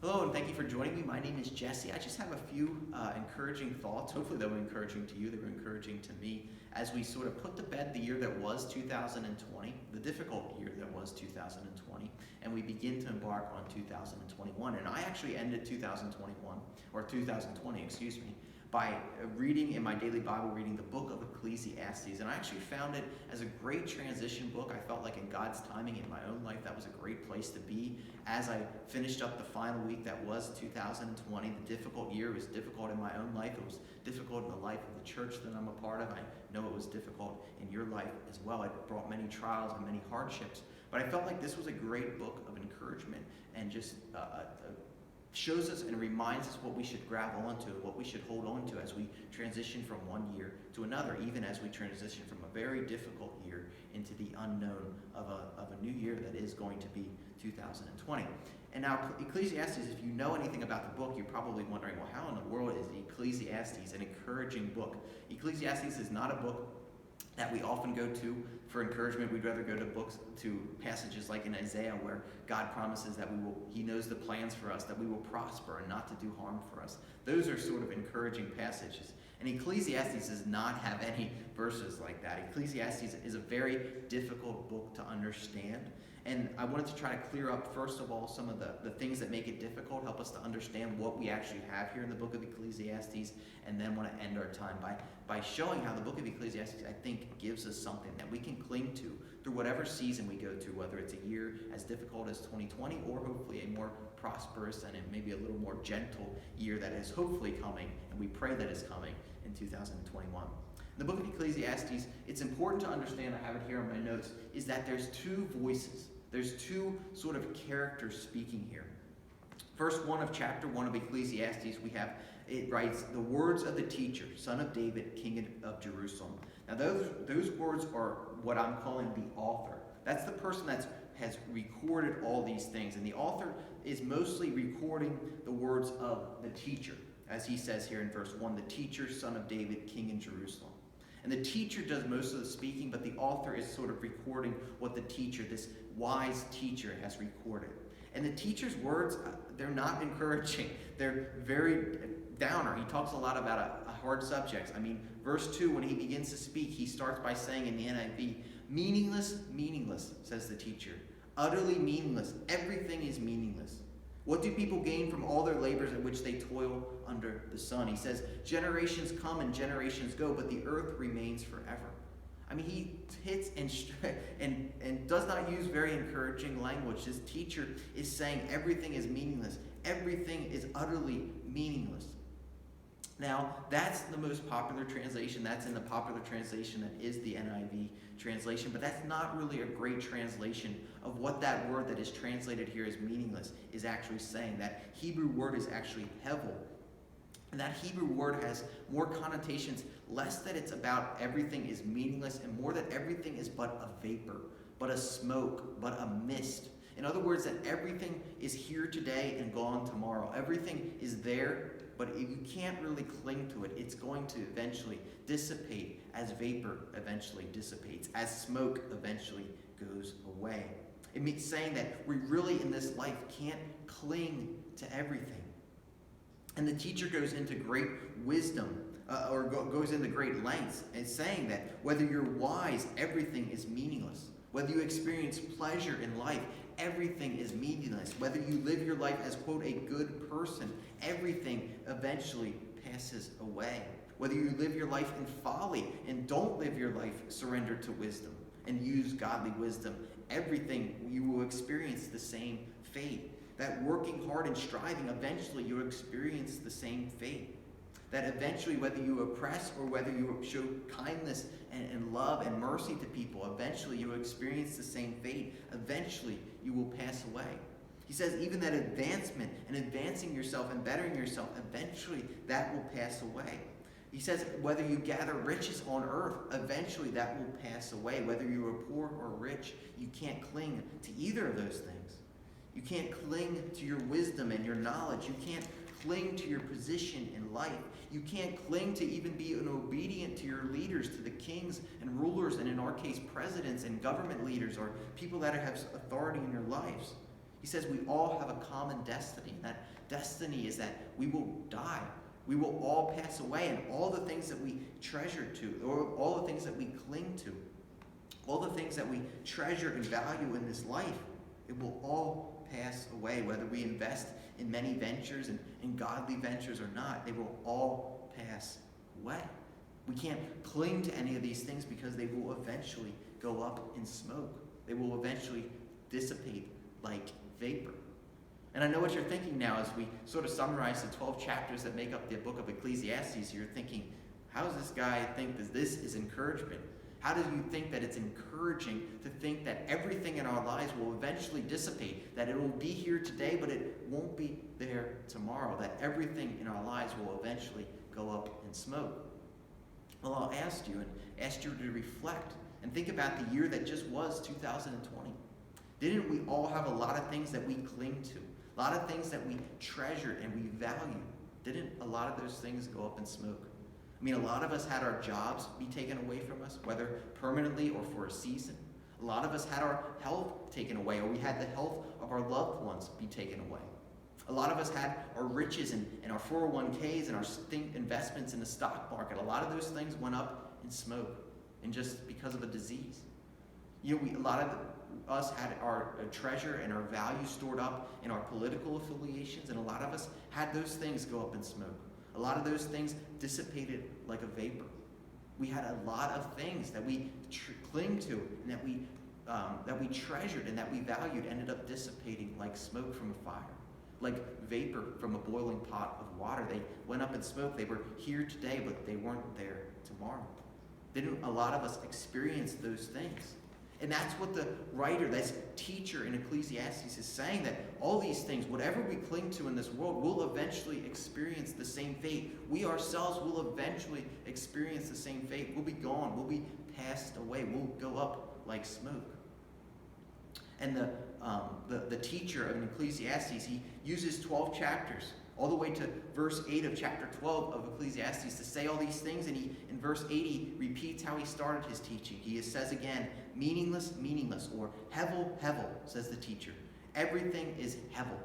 Hello, and thank you for joining me. My name is Jesse. I just have a few encouraging thoughts. Hopefully, they were encouraging to you. They were encouraging to me as we sort of put to bed the year that was 2020, the difficult year that was 2020, and we begin to embark on 2021. And I actually ended 2021, or 2020, excuse me, by reading in my daily Bible reading the book of Ecclesiastes. And I actually found it as a great transition book. I felt like in God's timing in my own life, that was a great place to be. As I finished up the final week that was 2020, the difficult year was difficult in my own life. It was difficult in the life of the church that I'm a part of. I know it was difficult in your life as well. It brought many trials and many hardships. But I felt like this was a great book of encouragement and just shows us and reminds us what we should grab onto, what we should hold on to as we transition from one year to another, even as we transition from a very difficult year into the unknown of a new year that is going to be 2020. And now Ecclesiastes, if you know anything about the book, you're probably wondering, well, how in the world is Ecclesiastes an encouraging book? Ecclesiastes is not a book that we often go to for encouragement. We'd rather go to passages like in Isaiah where God promises that He knows the plans for us, that we will prosper and not to do harm for us. Those are sort of encouraging passages. And Ecclesiastes does not have any verses like that. Ecclesiastes is a very difficult book to understand. And I wanted to try to clear up, first of all, some of the things that make it difficult, help us to understand what we actually have here in the book of Ecclesiastes, and then want to end our time by showing how the book of Ecclesiastes, I think, gives us something that we can cling to through whatever season we go through, whether it's a year as difficult as 2020 or hopefully a more prosperous and maybe a little more gentle year that is hopefully coming, and we pray that is coming in 2021. In the book of Ecclesiastes, it's important to understand, I have it here on my notes, is that there's two voices. There's two sort of characters speaking here. Verse 1 of chapter 1 of Ecclesiastes, it writes, "The words of the teacher, son of David, king of Jerusalem." Now those words are what I'm calling the author. That's the person that has recorded all these things. And the author is mostly recording the words of the teacher. As he says here in verse 1, the teacher, son of David, king in Jerusalem. And the teacher does most of the speaking, but the author is sort of recording what the teacher, this wise teacher, has recorded. And the teacher's words, they're not encouraging. They're very downer. He talks a lot about hard subjects. I mean, verse 2, when he begins to speak, he starts by saying in the NIV, "Meaningless, meaningless," says the teacher. "Utterly meaningless. Everything is meaningless. What do people gain from all their labors in which they toil under the sun?" He says, "Generations come and generations go, but the earth remains forever." I mean, he hits and does not use very encouraging language. His teacher is saying everything is meaningless. Everything is utterly meaningless. Now, that's the most popular translation. That's in the popular translation that is the NIV translation, but that's not really a great translation of what that word that is translated here as meaningless is actually saying. That Hebrew word is actually hevel. And that Hebrew word has more connotations, less that it's about everything is meaningless and more that everything is but a vapor, but a smoke, but a mist. In other words, that everything is here today and gone tomorrow. Everything is there, but you can't really cling to it. It's going to eventually dissipate as vapor eventually dissipates, as smoke eventually goes away. It means saying that we really in this life can't cling to everything. And the teacher goes into great wisdom, goes into great lengths, and saying that whether you're wise, everything is meaningless. Whether you experience pleasure in life, everything is meaningless. Whether you live your life as, quote, a good person, everything eventually passes away. Whether you live your life in folly and don't live your life surrendered to wisdom and use godly wisdom, everything you will experience the same fate. That working hard and striving, eventually you'll experience the same fate. That eventually, whether you oppress or whether you show kindness and love and mercy to people, eventually you will experience the same fate. Eventually, you will pass away. He says even that advancement and advancing yourself and bettering yourself, eventually that will pass away. He says whether you gather riches on earth, eventually that will pass away. Whether you are poor or rich, you can't cling to either of those things. You can't cling to your wisdom and your knowledge. You can't cling to your position in life. You can't cling to even be obedient to your leaders, to the kings and rulers, and in our case, presidents and government leaders or people that have authority in your lives. He says we all have a common destiny, that destiny is that we will die. We will all pass away, and all the things that we treasure to, or all the things that we cling to, all the things that we treasure and value in this life, it will all pass away. Whether we invest in many ventures and in godly ventures or not, they will all pass away. We can't cling to any of these things because they will eventually go up in smoke. They will eventually dissipate like vapor. And I know what you're thinking now as we sort of summarize the 12 chapters that make up the book of Ecclesiastes. You're thinking, how does this guy think that this is encouragement? How do you think that it's encouraging to think that everything in our lives will eventually dissipate, that it will be here today, but it won't be there tomorrow, that everything in our lives will eventually go up in smoke? Well, I'll ask you to reflect and think about the year that just was 2020. Didn't we all have a lot of things that we cling to? A lot of things that we treasured and we valued? Didn't a lot of those things go up in smoke? I mean, a lot of us had our jobs be taken away from us, whether permanently or for a season. A lot of us had our health taken away, or we had the health of our loved ones be taken away. A lot of us had our riches and our 401ks and our investments in the stock market. A lot of those things went up in smoke, and just because of a disease. You know, a lot of us had our treasure and our value stored up in our political affiliations, and a lot of us had those things go up in smoke. A lot of those things dissipated like a vapor. We had a lot of things that we cling to and that we treasured and that we valued ended up dissipating like smoke from a fire, like vapor from a boiling pot of water. They went up in smoke. They were here today, but they weren't there tomorrow. Didn't a lot of us experience those things? And that's what the writer, this teacher in Ecclesiastes is saying, that all these things, whatever we cling to in this world, will eventually experience the same fate. We ourselves will eventually experience the same fate. We'll be gone. We'll be passed away. We'll go up like smoke. And the teacher in Ecclesiastes, he uses 12 chapters, all the way to verse 8 of chapter 12 of Ecclesiastes, to say all these things. And he, in verse 8, he repeats how he started his teaching. He says again, meaningless, meaningless, or hevel, hevel, says the teacher. Everything is hevel.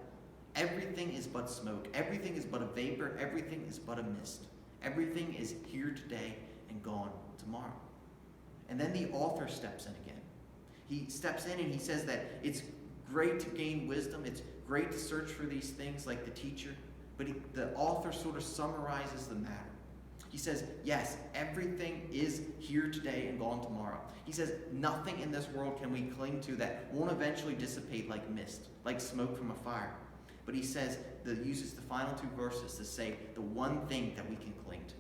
Everything is but smoke. Everything is but a vapor. Everything is but a mist. Everything is here today and gone tomorrow. And then the author steps in again. He steps in and he says that it's great to gain wisdom. It's great to search for these things like the teacher. But the author sort of summarizes the matter. He says, yes, everything is here today and gone tomorrow. He says, nothing in this world can we cling to that won't eventually dissipate like mist, like smoke from a fire. But he says, uses the final two verses to say the one thing that we can cling to.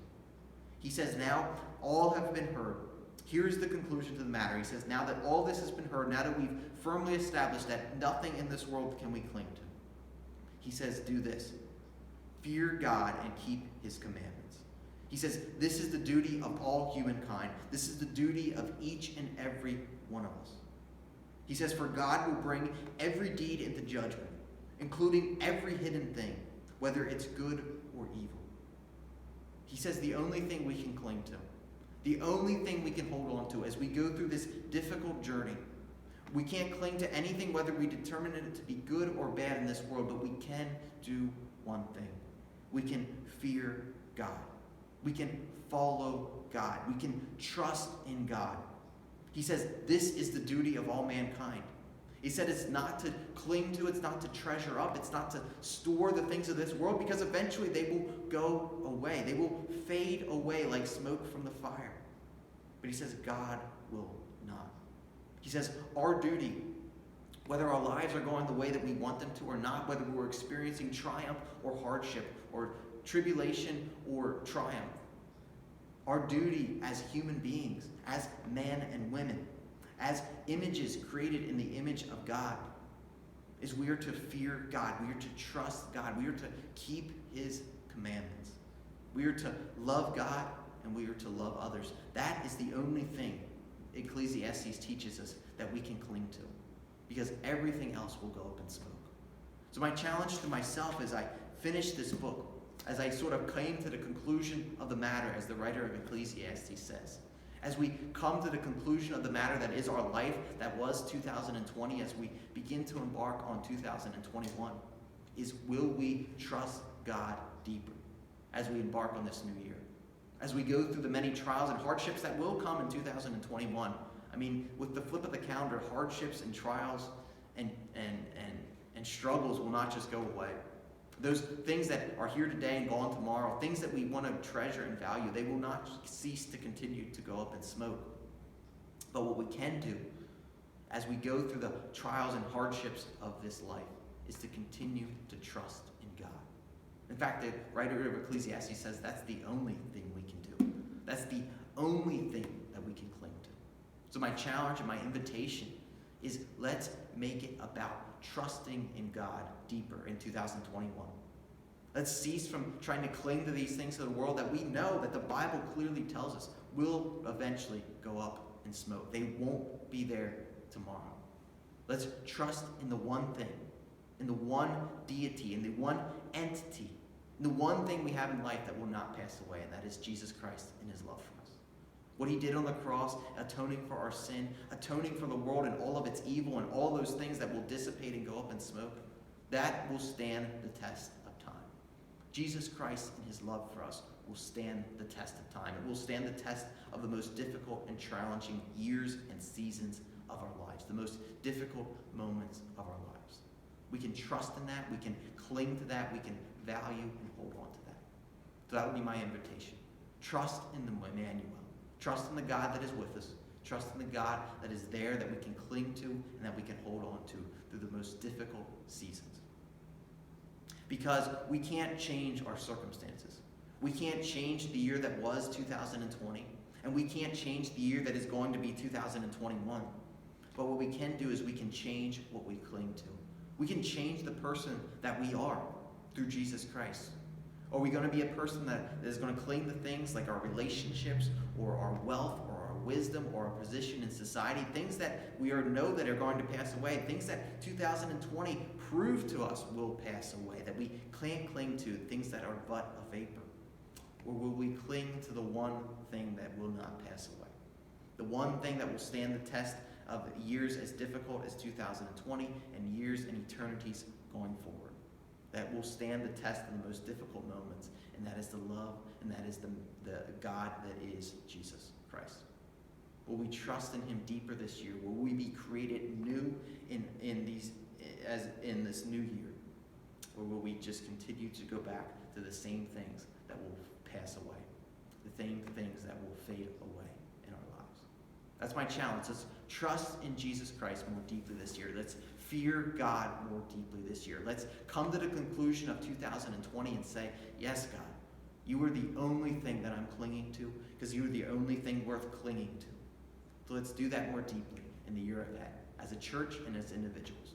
He says, now all have been heard. Here's the conclusion to the matter. He says, now that all this has been heard, now that we've firmly established that nothing in this world can we cling to, he says, do this. Fear God and keep his commandments. He says, this is the duty of all humankind. This is the duty of each and every one of us. He says, for God will bring every deed into judgment, including every hidden thing, whether it's good or evil. He says the only thing we can cling to, the only thing we can hold on to as we go through this difficult journey, we can't cling to anything whether we determine it to be good or bad in this world, but we can do one thing. We can fear God. We can follow God. We can trust in God. He says this is the duty of all mankind. He said it's not to cling to, it's not to treasure up, it's not to store the things of this world, because eventually they will go away. They will fade away like smoke from the fire. But he says God will not. He says our duty, whether our lives are going the way that we want them to or not, whether we're experiencing triumph or hardship or tribulation or triumph, our duty as human beings, as men and women, as images created in the image of God, is we are to fear God. We are to trust God. We are to keep his commandments. We are to love God and we are to love others. That is the only thing Ecclesiastes teaches us that we can cling to, because everything else will go up in smoke. So my challenge to myself as I finish this book, as I sort of came to the conclusion of the matter, as the writer of Ecclesiastes says, as we come to the conclusion of the matter that is our life, that was 2020, as we begin to embark on 2021, is, will we trust God deeper as we embark on this new year? As we go through the many trials and hardships that will come in 2021. I mean, with the flip of the calendar, hardships and trials and struggles will not just go away. Those things that are here today and gone tomorrow, things that we want to treasure and value, they will not cease to continue to go up in smoke. But what we can do as we go through the trials and hardships of this life is to continue to trust in God. In fact, the writer of Ecclesiastes says that's the only thing we can do. That's the only thing that we can cling to. So my challenge and my invitation is, let's make it about trusting in God deeper in 2021. Let's cease from trying to cling to these things of the world that we know that the Bible clearly tells us will eventually go up in smoke. They won't be there tomorrow. Let's trust in the one thing, in the one deity, in the one entity, in the one thing we have in life that will not pass away, and that is Jesus Christ and his love for us. What he did on the cross, atoning for our sin, atoning for the world and all of its evil and all those things that will dissipate and go up in smoke, that will stand the test of time. Jesus Christ and his love for us will stand the test of time. It will stand the test of the most difficult and challenging years and seasons of our lives, the most difficult moments of our lives. We can trust in that. We can cling to that. We can value and hold on to that. So that would be my invitation. Trust in the Emmanuel. Trust in the God that is with us. Trust in the God that is there, that we can cling to and that we can hold on to through the most difficult seasons. Because we can't change our circumstances. We can't change the year that was 2020, and we can't change the year that is going to be 2021. But what we can do is we can change what we cling to. We can change the person that we are through Jesus Christ. Are we going to be a person that is going to cling to things like our relationships or our wealth or our wisdom or our position in society, things that we know that are going to pass away, things that 2020 proved to us will pass away, that we can't cling to, things that are but a vapor? Or will we cling to the one thing that will not pass away? The one thing that will stand the test of years as difficult as 2020 and years and eternities going forward. That will stand the test of the most difficult moments, and that is the love, and that is the God that is Jesus Christ. Will we trust in him deeper this year? Will we be created new in this new year? Or will we just continue to go back to the same things that will pass away, the same things that will fade away in our lives? That's my challenge. Let's trust in Jesus Christ more deeply this year. Let's fear God more deeply this year. Let's come to the conclusion of 2020 and say, yes, God, you are the only thing that I'm clinging to, because you are the only thing worth clinging to. So let's do that more deeply in the year ahead, as a church and as individuals.